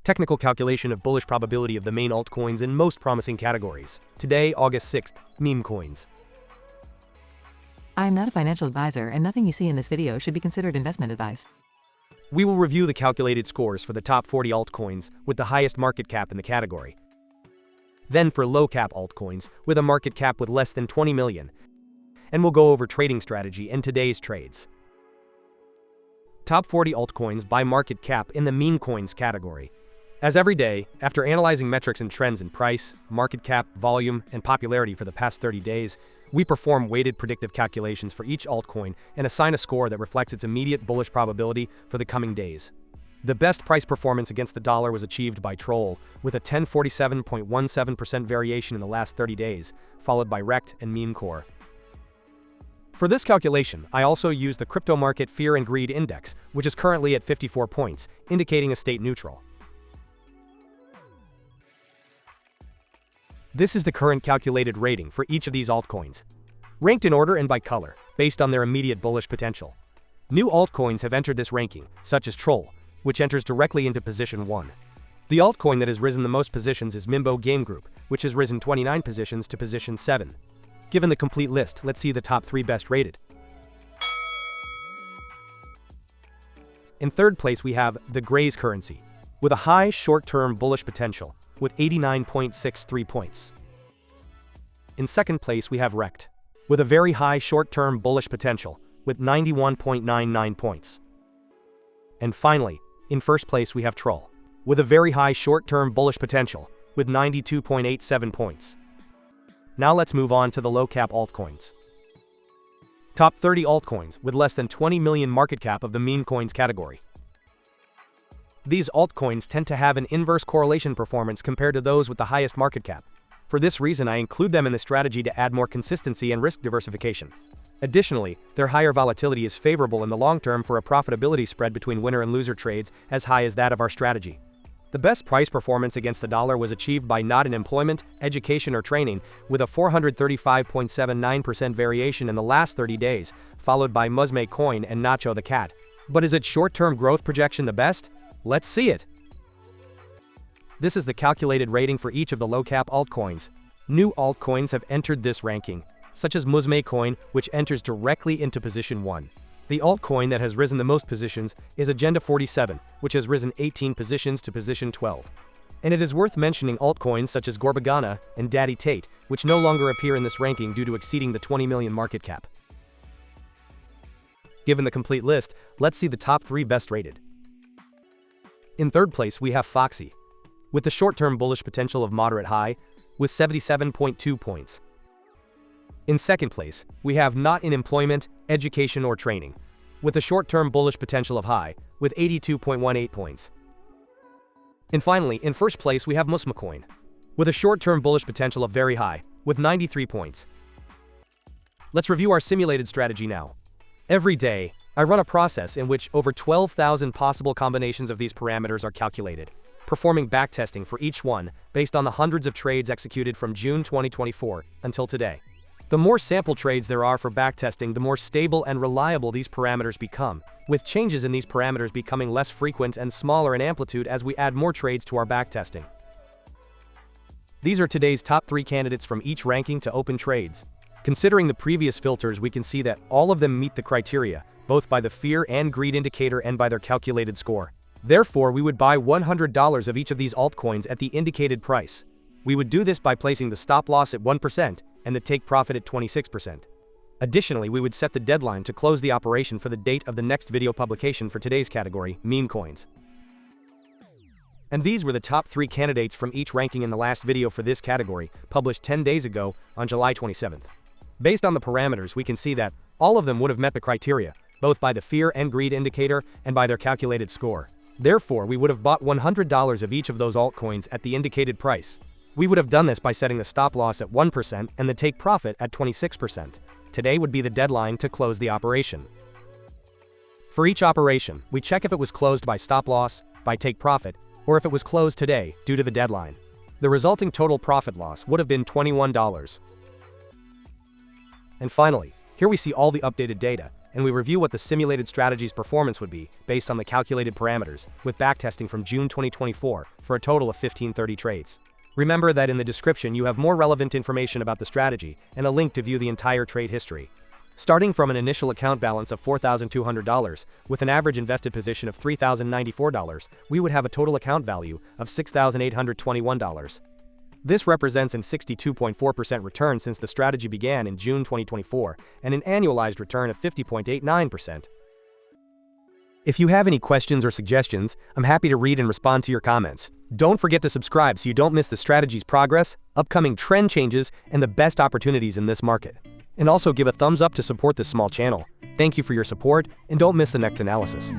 Technical calculation of bullish probability of the main altcoins in most promising categories. Today, August 6th, meme coins. I am not a financial advisor and nothing you see in this video should be considered investment advice. We will review the calculated scores for the top 40 altcoins with the highest market cap in the category. Then for low cap altcoins with a market cap with less than 20 million. And we'll go over trading strategy and today's trades. Top 40 altcoins by market cap in the meme coins category. As every day, after analyzing metrics and trends in price, market cap, volume, and popularity for the past 30 days, we perform weighted predictive calculations for each altcoin and assign a score that reflects its immediate bullish probability for the coming days. The best price performance against the dollar was achieved by Troll, with a 1047.17% variation in the last 30 days, followed by Rekt and MusmeCoin. For this calculation, I also used the crypto market Fear and Greed Index, which is currently at 54 points, indicating a state neutral. This is the current calculated rating for each of these altcoins, ranked in order and by color, based on their immediate bullish potential. New altcoins have entered this ranking, such as Troll, which enters directly into position 1. The altcoin that has risen the most positions is Mimbo Game Group, which has risen 29 positions to position 7. Given the complete list, let's see the top 3 best rated. In third place we have the Graze currency, with a high short-term bullish potential, with 89.63 points. In second place we have Rekt, with a very high short-term bullish potential, with 91.99 points. And finally, in first place we have Troll, with a very high short-term bullish potential, with 92.87 points. Now let's move on to the low-cap altcoins. Top 30 altcoins with less than 20 million market cap of the meme coins category. These altcoins tend to have an inverse correlation performance compared to those with the highest market cap. For this reason, I include them in the strategy to add more consistency and risk diversification. Additionally, their higher volatility is favorable in the long term for a profitability spread between winner and loser trades as high as that of our strategy. The best price performance against the dollar was achieved by not in employment, education, or training, with a 435.79% variation in the last 30 days, followed by MusmeCoin and Nacho the Cat. But is its short-term growth projection the best? Let's see it. This is the calculated rating for each of the low-cap altcoins. New altcoins have entered this ranking, such as MusmeCoin, which enters directly into position 1. The altcoin that has risen the most positions is Agenda 47, which has risen 18 positions to position 12. And it is worth mentioning altcoins such as Gorbagana and Daddy Tate, which no longer appear in this ranking due to exceeding the 20 million market cap. Given the complete list, let's see the top 3 best rated. In third place we have Foxy, with the short-term bullish potential of moderate high, with 77.2 points. In second place, we have Not in Employment, Education, or Training, with a short-term bullish potential of high, with 82.18 points. And finally, in first place we have MusmeCoin, with a short-term bullish potential of very high, with 93 points. Let's review our simulated strategy now. Every day, I run a process in which over 12,000 possible combinations of these parameters are calculated, performing backtesting for each one based on the hundreds of trades executed from June 2024 until today. The more sample trades there are for backtesting, the more stable and reliable these parameters become, with changes in these parameters becoming less frequent and smaller in amplitude as we add more trades to our backtesting. These are today's top 3 candidates from each ranking to open trades. Considering the previous filters, we can see that all of them meet the criteria, both by the Fear and Greed indicator and by their calculated score. Therefore, we would buy $100 of each of these altcoins at the indicated price. We would do this by placing the stop loss at 1% and the take profit at 26%. Additionally, we would set the deadline to close the operation for the date of the next video publication for today's category, meme coins. And these were the top 3 candidates from each ranking in the last video for this category, published 10 days ago on July 27th. Based on the parameters, we can see that all of them would have met the criteria, both by the Fear and Greed indicator and by their calculated score. Therefore, we would have bought $100 of each of those altcoins at the indicated price. We would have done this by setting the stop loss at 1% and the take profit at 26%. Today would be the deadline to close the operation. For each operation, we check if it was closed by stop loss, by take profit, or if it was closed today due to the deadline. The resulting total profit loss would have been $21. And finally, here we see all the updated data, and we review what the simulated strategy's performance would be based on the calculated parameters, with backtesting from June 2024 for a total of 1530 trades. Remember that in the description you have more relevant information about the strategy and a link to view the entire trade history. Starting from an initial account balance of $4,200, with an average invested position of $3,094, we would have a total account value of $6,821. This represents an 62.4% return since the strategy began in June 2024, and an annualized return of 50.89%. If you have any questions or suggestions, I'm happy to read and respond to your comments. Don't forget to subscribe so you don't miss the strategy's progress, upcoming trend changes, and the best opportunities in this market. And also give a thumbs up to support this small channel. Thank you for your support, and don't miss the next analysis.